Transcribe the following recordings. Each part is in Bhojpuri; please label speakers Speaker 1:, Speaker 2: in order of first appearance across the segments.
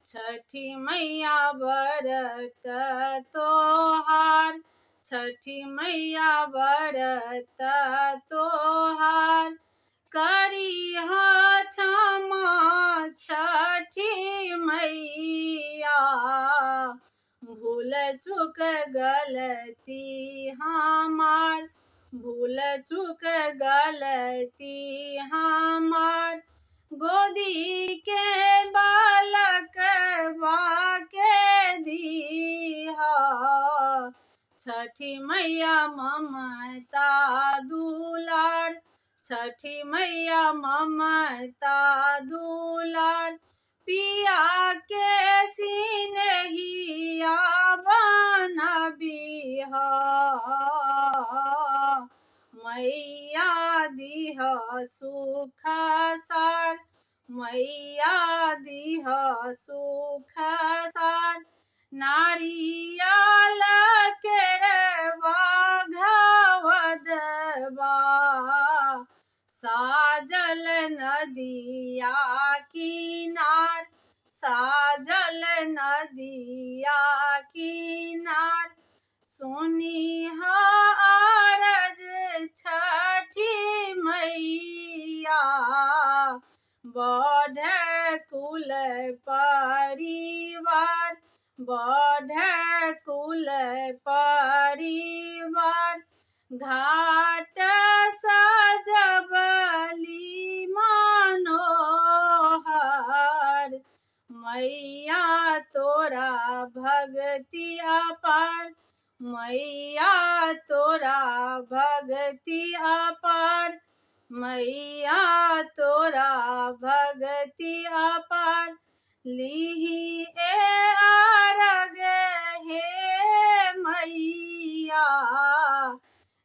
Speaker 1: छठी मैया व्रत तोहार, छठी मैया व्रत तोहार, करिह क्षमा छठी मैया, भूल चूक गलती हमार, भूल चूक गलती हमार, गोदी के बालक बाके दीहा, छठी मैया ममता दुलार, छठी मैया ममता दुलार, पिया के सिनहिया बनबिहा, मैया दीह सुख सार, मैया दीह सुख सार, नारियल केरवा घवदबा, साजल नदिया किनार, साजल नदिया किनार, सुनिह अरज छठी मैया, बढ़ कुल परिवार, बढ़ कुल परिवार, घाट सजबली मनोहर, मैया तोरा भगति अपार, मैया तोरा भगति अपार, मैया तोरा भगति अपार, लीही आरग हे मैया,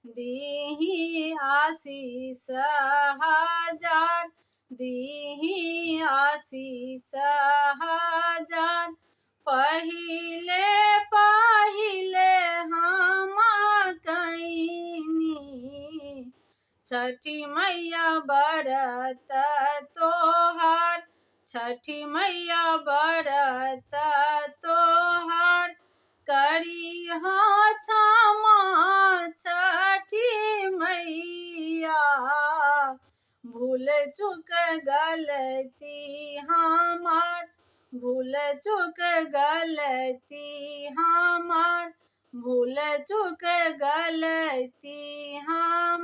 Speaker 1: दीही आशीष हजार, दीही आशीष हजार, पहिले पहिले हम कैनी, छठी मैया व्रत तोहार, छठी मैया व्रत तोहार, करिह क्षमा छठी मैया, भूल चूक गलती हमार, भूल चूक गलती हमार, भूल चूक गलती हम